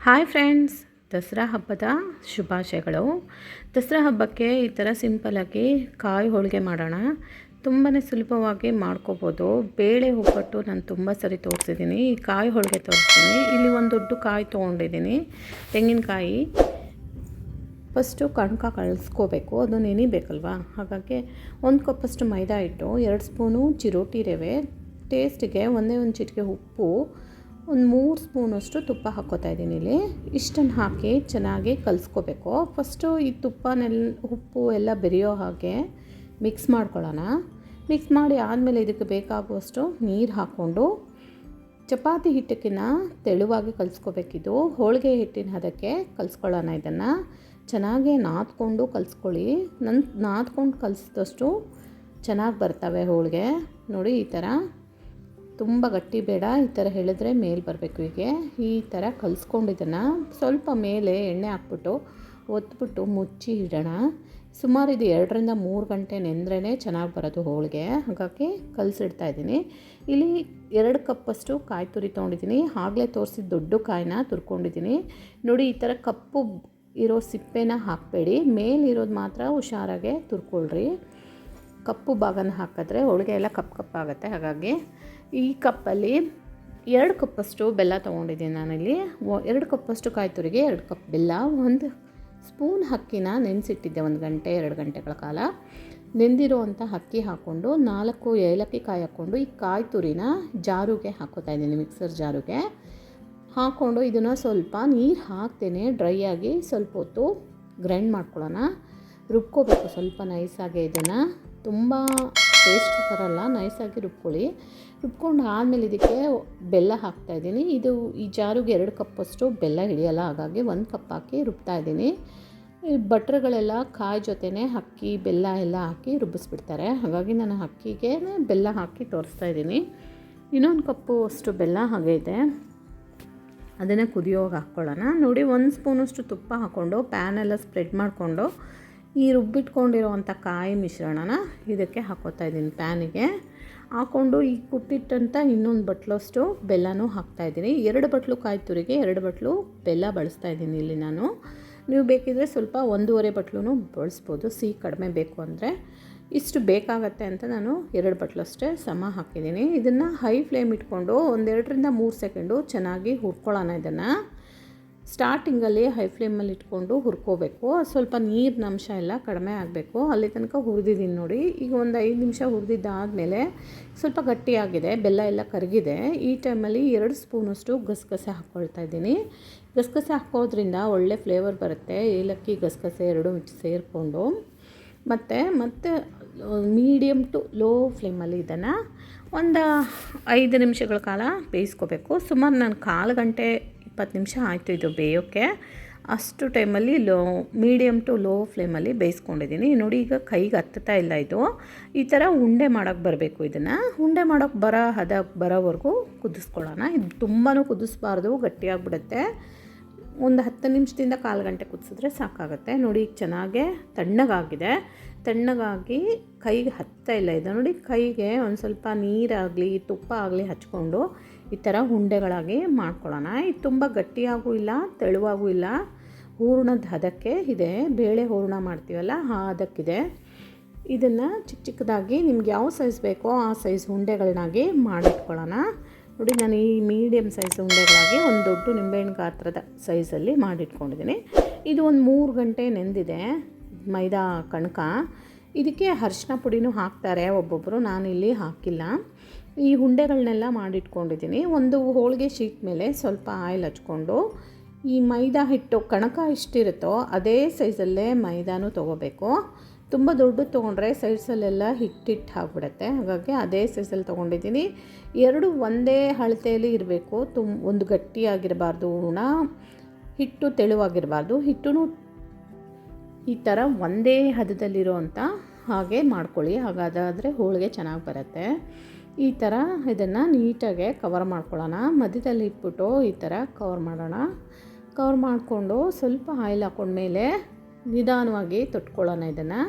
Hi friends, Dasara ಹಬ್ಬದ ಶುಭಾಶಯಗಳು. ದಸರಾ ಹಬ್ಬಕ್ಕೆ ಈ ಥರ ಸಿಂಪಲಾಗಿ ಕಾಯಿ ಹೋಳಿಗೆ ಮಾಡೋಣ. ತುಂಬಾ ಸುಲಭವಾಗಿ ಮಾಡ್ಕೋಬೋದು. ಬೇಳೆ ಒಬ್ಬಟ್ಟು ನಾನು ತುಂಬ ಸರಿ ತೋರಿಸಿದ್ದೀನಿ. ಈ ಕಾಯಿ ಹೋಳಿಗೆ ತೋರಿಸ್ತೀನಿ. ಇಲ್ಲಿ ಒಂದು ದೊಡ್ಡ ಕಾಯಿ ತೊಗೊಂಡಿದ್ದೀನಿ, ತೆಂಗಿನಕಾಯಿ. ಫಸ್ಟು ಕಣಕ ಕಳಿಸ್ಕೋಬೇಕು, ಅದು ನೆನಿಬೇಕಲ್ವಾ. ಹಾಗಾಗಿ 1 ಕಪ್ಪಷ್ಟು ಮೈದಾ ಹಿಟ್ಟು, 2 ಸ್ಪೂನು ಚಿರೋಟಿ ರವೆ, ಟೇಸ್ಟಿಗೆ ಒಂದೇ ಒಂದು ಚಿಟಿಕೆ ಉಪ್ಪು, ಒಂದು 3 ಸ್ಪೂನಷ್ಟು ತುಪ್ಪ ಹಾಕ್ಕೋತಾ ಇದ್ದೀನಿ. ಇಲ್ಲಿ ಇಷ್ಟನ್ನು ಹಾಕಿ ಚೆನ್ನಾಗಿ ಕಲಿಸ್ಕೋಬೇಕು. ಫಸ್ಟು ಈ ಉಪ್ಪು ಎಲ್ಲ ಬೆರೆಯೋ ಹಾಗೆ ಮಿಕ್ಸ್ ಮಾಡ್ಕೊಳ್ಳೋಣ. ಮಿಕ್ಸ್ ಮಾಡಿ ಆದಮೇಲೆ ಇದಕ್ಕೆ ಬೇಕಾಗುವಷ್ಟು ನೀರು ಹಾಕ್ಕೊಂಡು ಚಪಾತಿ ಹಿಟ್ಟಕ್ಕಿಂತ ತೆಳುವಾಗಿ ಕಲಿಸ್ಕೋಬೇಕಿದು. ಹೋಳಿಗೆ ಹಿಟ್ಟಿನ ಹದಕ್ಕೆ ಕಲಿಸ್ಕೊಳ್ಳೋಣ. ಇದನ್ನು ಚೆನ್ನಾಗಿ ನಾದ್ಕೊಂಡು ಕಲಿಸ್ಕೊಳ್ಳಿ. ನಾದ್ಕೊಂಡು ಕಲಿಸಿದಷ್ಟು ಚೆನ್ನಾಗಿ ಬರ್ತವೆ ಹೋಳಿಗೆ. ನೋಡಿ, ಈ ಥರ ತುಂಬ ಗಟ್ಟಿ ಬೇಡ, ಈ ಥರ ಹೇಳಿದ್ರೆ ಮೇಲೆ ಬರಬೇಕು. ಹೀಗೆ ಈ ಥರ ಕಲಿಸ್ಕೊಂಡಿದ್ದನ್ನು ಸ್ವಲ್ಪ ಮೇಲೆ ಎಣ್ಣೆ ಹಾಕ್ಬಿಟ್ಟು ಒತ್ಬಿಟ್ಟು ಮುಚ್ಚಿ ಇಡೋಣ. ಸುಮಾರು ಇದು 2ರಿಂದ 3 ಗಂಟೆ ನೆಂದ್ರೇ ಚೆನ್ನಾಗಿ ಬರೋದು ಹೋಳಿಗೆ. ಹಾಗಾಗಿ ಕಲಸಿಡ್ತಾ ಇದ್ದೀನಿ. ಇಲ್ಲಿ 2 ಕಪ್ಪಷ್ಟು ಕಾಯಿ ತುರಿ ತೊಗೊಂಡಿದ್ದೀನಿ. ಆಗಲೇ ತೋರಿಸಿದ ದೊಡ್ಡ ಕಾಯಿನ ತುರ್ಕೊಂಡಿದ್ದೀನಿ. ನೋಡಿ, ಈ ಥರ ಕಪ್ಪು ಇರೋ ಸಿಪ್ಪೆನ ಹಾಕಬೇಡಿ, ಮೇಲಿರೋದು ಮಾತ್ರ ಹುಷಾರಾಗೆ ತುರ್ಕೊಳ್ರಿ. ಕಪ್ಪು ಭಾಗನ ಹಾಕಿದ್ರೆ ಹೋಳಿಗೆ ಎಲ್ಲ ಕಪ್ಪಾಗುತ್ತೆ. ಹಾಗಾಗಿ ಈ ಕಪ್ಪಲ್ಲಿ 2 ಕಪ್ಪಷ್ಟು ಬೆಲ್ಲ ತೊಗೊಂಡಿದ್ದೀನಿ ನಾನಿಲ್ಲಿ. 2 ಕಪ್ಪಷ್ಟು ಕಾಯಿ ತುರಿಗೆ 2 ಕಪ್ ಬೆಲ್ಲ, 1 ಸ್ಪೂನ್ ಅಕ್ಕಿನ ನೆನೆಸಿಟ್ಟಿದ್ದೆ 1 ಗಂಟೆ 2 ಗಂಟೆಗಳ ಕಾಲ. ನೆಂದಿರುವಂಥ ಅಕ್ಕಿ ಹಾಕ್ಕೊಂಡು 4 ಏಲಕ್ಕಿ ಕಾಯಿ ಹಾಕ್ಕೊಂಡು ಈ ಕಾಯಿ ತುರಿನ ಜಾರುಗೆ ಹಾಕ್ಕೋತಾ ಇದ್ದೀನಿ, ಮಿಕ್ಸರ್ ಜಾರುಗೆ ಹಾಕ್ಕೊಂಡು ಇದನ್ನು ಸ್ವಲ್ಪ ನೀರು ಹಾಕ್ತೇನೆ ಡ್ರೈ ಆಗಿ ಸ್ವಲ್ಪ ಹೊತ್ತು ಗ್ರೈಂಡ್ ಮಾಡ್ಕೊಳ್ಳೋಣ. ರುಬ್ಕೋಬೇಕು ಸ್ವಲ್ಪ ನೈಸಾಗೆ. ಇದನ್ನು ತುಂಬ ಪೇಸ್ಟ್ ಥರಲ್ಲ, ನೈಸಾಗಿ ರುಬ್ಕೊಳ್ಳಿ. ರುಬ್ಕೊಂಡು ಆದಮೇಲೆ ಇದಕ್ಕೆ ಬೆಲ್ಲ ಹಾಕ್ತಾಯಿದ್ದೀನಿ. ಇದು ಈ ಜಾರಿಗೆ 2 ಕಪ್ಪಷ್ಟು ಬೆಲ್ಲ ಹಿಡಿಯಲ್ಲ, ಹಾಗಾಗಿ 1 ಕಪ್ ಹಾಕಿ ರುಬ್ತಾಯಿದ್ದೀನಿ. ಭಟ್ರುಗಳೆಲ್ಲ ಕಾಯಿ ಜೊತೆನೇ ಅಕ್ಕಿ ಬೆಲ್ಲ ಎಲ್ಲ ಹಾಕಿ ರುಬ್ಬಿಸ್ಬಿಡ್ತಾರೆ. ಹಾಗಾಗಿ ನಾನು ಅಕ್ಕಿಗೆ ಬೆಲ್ಲ ಹಾಕಿ ತೋರಿಸ್ತಾ ಇದ್ದೀನಿ. ಇನ್ನೊಂದು ಕಪ್ಪು ಅಷ್ಟು ಬೆಲ್ಲ ಹಾಗೆ ಇದೆ, ಅದನ್ನೇ ಕುದಿಯೋಗಿ ಹಾಕ್ಕೊಳ್ಳೋಣ. ನೋಡಿ, 1 ಸ್ಪೂನಷ್ಟು ತುಪ್ಪ ಹಾಕ್ಕೊಂಡು ಪ್ಯಾನೆಲ್ಲ ಸ್ಪ್ರೆಡ್ ಮಾಡಿಕೊಂಡು ಈ ರುಬ್ಬಿಟ್ಕೊಂಡಿರೋವಂಥ ಕಾಯಿ ಮಿಶ್ರಣನ ಇದಕ್ಕೆ ಹಾಕ್ಕೋತಾ ಇದ್ದೀನಿ. ಪ್ಯಾನಿಗೆ ಹಾಕ್ಕೊಂಡು ಈ ಕುಟ್ಟಿಟ್ಟಂಥ ಇನ್ನೊಂದು ಬಟ್ಲಷ್ಟು ಬೆಲ್ಲನೂ ಹಾಕ್ತಾಯಿದ್ದೀನಿ. 2 ಬಟ್ಲು ಕಾಯಿ ತುರಿಗೆ 2 ಬಟ್ಲು ಬೆಲ್ಲ ಬಳಸ್ತಾ ಇದ್ದೀನಿ ಇಲ್ಲಿ ನಾನು. ನೀವು ಬೇಕಿದ್ರೆ ಸ್ವಲ್ಪ 1.5 ಬಟ್ಲು ಬಳಸ್ಬೋದು, ಸಿಹಿ ಕಡಿಮೆ ಬೇಕು ಅಂದರೆ. ಇಷ್ಟು ಬೇಕಾಗತ್ತೆ ಅಂತ ನಾನು 2 ಬಟ್ಲಷ್ಟೇ ಸಮ ಹಾಕಿದ್ದೀನಿ. ಇದನ್ನು ಹೈ ಫ್ಲೇಮ್ ಇಟ್ಕೊಂಡು 1-2ರಿಂದ 3 ಸೆಕೆಂಡು ಚೆನ್ನಾಗಿ ಹುರ್ಕೊಳ್ಳೋಣ. ಇದನ್ನು ಸ್ಟಾರ್ಟಿಂಗಲ್ಲಿ ಹೈ ಫ್ಲೇಮಲ್ಲಿ ಇಟ್ಕೊಂಡು ಹುರ್ಕೋಬೇಕು. ಸ್ವಲ್ಪ ನೀರಿನ ಅಂಶ ಎಲ್ಲ ಕಡಿಮೆ ಆಗಬೇಕು. ಅಲ್ಲಿ ತನಕ ಹುರಿದಿದ್ದೀನಿ ನೋಡಿ. ಈಗ ಒಂದು 5 ನಿಮಿಷ ಹುರಿದಿದ್ದಾದಮೇಲೆ ಸ್ವಲ್ಪ ಗಟ್ಟಿಯಾಗಿದೆ, ಬೆಲ್ಲ ಎಲ್ಲ ಕರಗಿದೆ. ಈ ಟೈಮಲ್ಲಿ 2 ಸ್ಪೂನಷ್ಟು ಗಸಗಸೆ ಹಾಕ್ಕೊಳ್ತಾ ಇದ್ದೀನಿ. ಗಸಗಸೆ ಹಾಕೋದ್ರಿಂದ ಒಳ್ಳೆ ಫ್ಲೇವರ್ ಬರುತ್ತೆ. ಏಲಕ್ಕಿ ಗಸಗಸೆ 2 ಸೇರಿಕೊಂಡು ಮತ್ತು ಮೀಡಿಯಮ್ ಟು ಲೋ ಫ್ಲೇಮಲ್ಲಿ ಇದನ್ನು ಒಂದು 5 ನಿಮಿಷಗಳ ಕಾಲ ಬೇಯಿಸ್ಕೋಬೇಕು. ಸುಮಾರು ನಾನು 1/4 ಗಂಟೆ 20 ನಿಮಿಷ ಆಯಿತು ಇದು ಬೇಯೋಕ್ಕೆ. ಅಷ್ಟು ಟೈಮಲ್ಲಿ ಮೀಡಿಯಮ್ ಟು ಲೋ ಫ್ಲೇಮಲ್ಲಿ ಬೇಯಿಸ್ಕೊಂಡಿದ್ದೀನಿ. ನೋಡಿ, ಈಗ ಕೈಗೆ ಹತ್ತುತ್ತಾ ಇಲ್ಲ ಇದು. ಈ ಥರ ಉಂಡೆ ಮಾಡೋಕ್ಕೆ ಬರಬೇಕು. ಇದನ್ನು ಉಂಡೆ ಮಾಡೋಕ್ಕೆ ಬರೋವರೆಗೂ ಕುದಿಸ್ಕೊಳ್ಳೋಣ. ಇದು ತುಂಬಾ ಕುದಿಸ್ಬಾರ್ದು, ಗಟ್ಟಿಯಾಗಿಬಿಡುತ್ತೆ. ಒಂದು 10 ನಿಮಿಷದಿಂದ 1/4 ಗಂಟೆ ಕುದಿಸಿದ್ರೆ ಸಾಕಾಗುತ್ತೆ. ನೋಡಿ, ಈಗ ಚೆನ್ನಾಗೇ ತಣ್ಣಗಾಗಿ ಕೈಗೆ ಹತ್ತಾ ಇಲ್ಲ ಇದು. ನೋಡಿ, ಕೈಗೆ ಒಂದು ಸ್ವಲ್ಪ ನೀರಾಗಲಿ ತುಪ್ಪ ಆಗಲಿ ಹಚ್ಕೊಂಡು ಈ ಥರ ಉಂಡೆಗಳಾಗಿ ಮಾಡ್ಕೊಳ್ಳೋಣ. ಇದು ತುಂಬ ಗಟ್ಟಿಯಾಗೂ ಇಲ್ಲ, ತೆಳುವಾಗೂ ಇಲ್ಲ, ಹೂರಣದ ಹದಕ್ಕೆ ಇದೆ. ಬೇಳೆ ಹೂರಣ ಮಾಡ್ತೀವಲ್ಲ ಆ ಹದಕ್ಕಿದೆ. ಇದನ್ನು ಚಿಕ್ಕದಾಗಿ ನಿಮ್ಗೆ ಯಾವ ಸೈಜ್ ಬೇಕೋ ಆ ಸೈಜ್ ಉಂಡೆಗಳನ್ನಾಗಿ ಮಾಡಿಟ್ಕೊಳ್ಳೋಣ. ನೋಡಿ, ನಾನು ಈ ಮೀಡಿಯಮ್ ಸೈಜ್ ಉಂಡೆಗಳಾಗಿ ಒಂದು ದೊಡ್ಡ ನಿಂಬೆಹಣ್ಣು ಗಾತ್ರದ ಸೈಜಲ್ಲಿ ಮಾಡಿಟ್ಕೊಂಡಿದ್ದೀನಿ. ಇದು ಒಂದು 3 ಗಂಟೆ ನೆಂದಿದೆ ಮೈದಾ ಕಣಕ. ಇದಕ್ಕೆ ಅರಿಶಿನ ಪುಡಿನೂ ಹಾಕ್ತಾರೆ ಒಬ್ಬೊಬ್ಬರು, ನಾನಿಲ್ಲಿ ಹಾಕಿಲ್ಲ. ಈ ಉಂಡೆಗಳನ್ನೆಲ್ಲ ಮಾಡಿಟ್ಕೊಂಡಿದ್ದೀನಿ. ಒಂದು ಹೋಳಿಗೆ ಶೀಟ್ ಮೇಲೆ ಸ್ವಲ್ಪ ಆಯಿಲ್ ಹಚ್ಕೊಂಡು ಈ ಮೈದಾ ಹಿಟ್ಟು ಕಣಕ ಎಷ್ಟಿರುತ್ತೋ ಅದೇ ಸೈಜಲ್ಲೇ ಮೈದಾನೂ ತೊಗೋಬೇಕು. ತುಂಬ ದೊಡ್ಡದು ತೊಗೊಂಡ್ರೆ ಸೈಡ್ಸಲ್ಲೆಲ್ಲ ಹಿಟ್ಟು ಆಗಿಬಿಡುತ್ತೆ. ಹಾಗಾಗಿ ಅದೇ ಸೈಜಲ್ಲಿ ತೊಗೊಂಡಿದ್ದೀನಿ. 2 ಒಂದೇ ಅಳತೆಯಲ್ಲಿ ಇರಬೇಕು. ಒಂದು ಗಟ್ಟಿಯಾಗಿರಬಾರ್ದು ಹೂರಣ, ಹಿಟ್ಟು ತೆಳುವಾಗಿರಬಾರ್ದು. ಹಿಟ್ಟು ಈ ಥರ ಒಂದೇ ಹದದಲ್ಲಿರೋ ಅಂಥ ಹಾಗೆ ಮಾಡ್ಕೊಳ್ಳಿ. ಹಾಗಾದರೆ ಹೋಳಿಗೆ ಚೆನ್ನಾಗಿ ಬರುತ್ತೆ. ಈ ಥರ ಇದನ್ನು ನೀಟಾಗೆ ಕವರ್ ಮಾಡ್ಕೊಳ್ಳೋಣ. ಮಧ್ಯದಲ್ಲಿ ಇಟ್ಬಿಟ್ಟು ಈ ಥರ ಕವರ್ ಮಾಡೋಣ. ಕವರ್ ಮಾಡಿಕೊಂಡು ಸ್ವಲ್ಪ ಆಯಿಲ್ ಹಾಕ್ಕೊಂಡ್ಮೇಲೆ ನಿಧಾನವಾಗಿ ತೊಟ್ಕೊಳ್ಳೋಣ. ಇದನ್ನು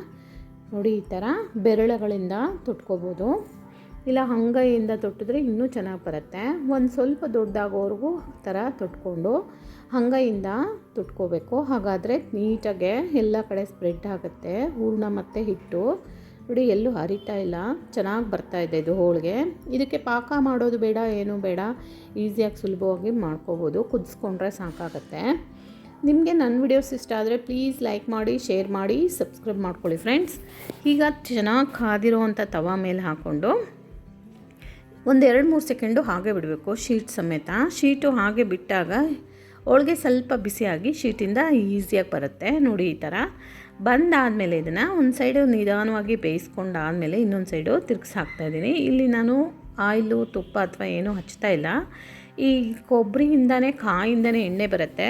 ನೋಡಿ, ಈ ಥರ ಬೆರಳುಗಳಿಂದ ತೊಟ್ಕೋಬೋದು. ಇಲ್ಲ ಅಂಗೈಯಿಂದ ತೊಟ್ಟಿದ್ರೆ ಇನ್ನೂ ಚೆನ್ನಾಗಿ ಬರುತ್ತೆ. ಒಂದು ಸ್ವಲ್ಪ ದೊಡ್ಡಾಗೋವರೆಗೂ ಥರ ತೊಟ್ಕೊಂಡು ಅಂಗೈಯಿಂದ ತೊಟ್ಕೋಬೇಕು. ಹಾಗಾದರೆ ನೀಟಾಗೆ ಎಲ್ಲ ಕಡೆ ಸ್ಪ್ರೆಡ್ ಆಗುತ್ತೆ ಹೂರಣ ಮತ್ತು ಹಿಟ್ಟು. ನೋಡಿ ಎಲ್ಲೂ ಹರಿತಾ ಇಲ್ಲ, ಚೆನ್ನಾಗಿ ಬರ್ತಾಯಿದೆ ಇದು ಹೋಳಿಗೆ. ಇದಕ್ಕೆ ಪಾಕ ಮಾಡೋದು ಬೇಡ, ಏನೂ ಬೇಡ, ಈಸಿಯಾಗಿ ಸುಲಭವಾಗಿ ಮಾಡ್ಕೋಬೋದು. ಕುದಿಸ್ಕೊಂಡ್ರೆ ಸಾಕಾಗುತ್ತೆ. ನಿಮಗೆ ನನ್ನ ವಿಡಿಯೋಸ್ ಇಷ್ಟ ಆದರೆ ಪ್ಲೀಸ್ ಲೈಕ್ ಮಾಡಿ, ಶೇರ್ ಮಾಡಿ, ಸಬ್ಸ್ಕ್ರೈಬ್ ಮಾಡ್ಕೊಳ್ಳಿ ಫ್ರೆಂಡ್ಸ್. ಈಗ ಚೆನ್ನಾಗಿ ಕಾದಿರೋವಂಥ ತವಾ ಮೇಲೆ ಹಾಕ್ಕೊಂಡು ಒಂದು 2-3 ಸೆಕೆಂಡು ಹಾಗೆ ಬಿಡಬೇಕು ಶೀಟ್ ಸಮೇತ. ಶೀಟು ಹಾಗೆ ಬಿಟ್ಟಾಗ ಹೋಳಿಗೆ ಸ್ವಲ್ಪ ಬಿಸಿಯಾಗಿ ಶೀಟಿಂದ ಈಸಿಯಾಗಿ ಬರುತ್ತೆ. ನೋಡಿ ಈ ಥರ ಬಂದಾದಮೇಲೆ ಇದನ್ನು ಒಂದು ಸೈಡು ನಿಧಾನವಾಗಿ ಬೇಯಿಸ್ಕೊಂಡಾದಮೇಲೆ ಇನ್ನೊಂದು ಸೈಡು ತಿರ್ಗಿಸಿ ಹಾಕ್ತಾಯಿದ್ದೀನಿ. ಇಲ್ಲಿ ನಾನು ಆಯಿಲು, ತುಪ್ಪ ಅಥವಾ ಏನೂ ಹಚ್ತಾ ಇಲ್ಲ. ಈ ಕೊಬ್ಬರಿಯಿಂದನೇ, ಕಾಯಿಂದನೇ ಎಣ್ಣೆ ಬರುತ್ತೆ,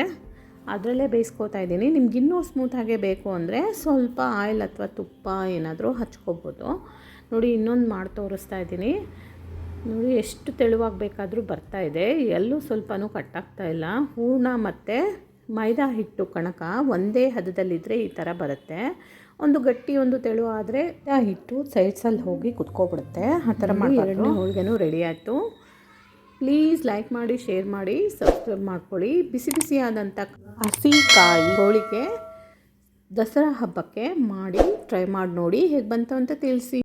ಅದರಲ್ಲೇ ಬೇಯಿಸ್ಕೋತಾ ಇದ್ದೀನಿ. ನಿಮ್ಗೆ ಇನ್ನೂ ಸ್ಮೂತಾಗೆ ಬೇಕು ಅಂದರೆ ಸ್ವಲ್ಪ ಆಯಿಲ್ ಅಥವಾ ತುಪ್ಪ ಏನಾದರೂ ಹಚ್ಕೋಬೋದು. ನೋಡಿ ಇನ್ನೊಂದು ಮಾಡಿ ತೋರಿಸ್ತಾ ಇದ್ದೀನಿ. ನೋಡಿ ಎಷ್ಟು ತೆಳುವಾಗಿ ಬೇಕಾದರೂ ಬರ್ತಾಯಿದೆ, ಎಲ್ಲೂ ಸ್ವಲ್ಪನೂ ಕಟ್ಟಾಗ್ತಾ ಇಲ್ಲ. ಹೂರಣ ಮತ್ತು ಮೈದಾ ಹಿಟ್ಟು ಕಣಕ ಒಂದೇ ಹದದಲ್ಲಿದ್ದರೆ ಈ ಥರ ಬರುತ್ತೆ. ಒಂದು ಗಟ್ಟಿ ಒಂದು ತೆಳು ಆದರೆ ಆ ಹಿಟ್ಟು ಸೈಡ್ಸಲ್ಲಿ ಹೋಗಿ ಕುತ್ಕೊಬಿಡುತ್ತೆ. ಆ ಥರ ಮಾಡಿ ಎರಡನೇ ಹೋಳಿಗೆನೂ ರೆಡಿ ಆಯಿತು. ಪ್ಲೀಸ್ ಲೈಕ್ ಮಾಡಿ, ಶೇರ್ ಮಾಡಿ, ಸಬ್ಸ್ಕ್ರೈಬ್ ಮಾಡ್ಕೊಳ್ಳಿ. ಬಿಸಿ ಬಿಸಿಯಾದಂಥ ಹಸಿ ಕಾಯಿ ಹೋಳಿಗೆ ದಸರಾ ಹಬ್ಬಕ್ಕೆ ಮಾಡಿ ಟ್ರೈ ಮಾಡಿ ನೋಡಿ, ಹೇಗೆ ಬಂತು ಅಂತ ತಿಳಿಸಿ.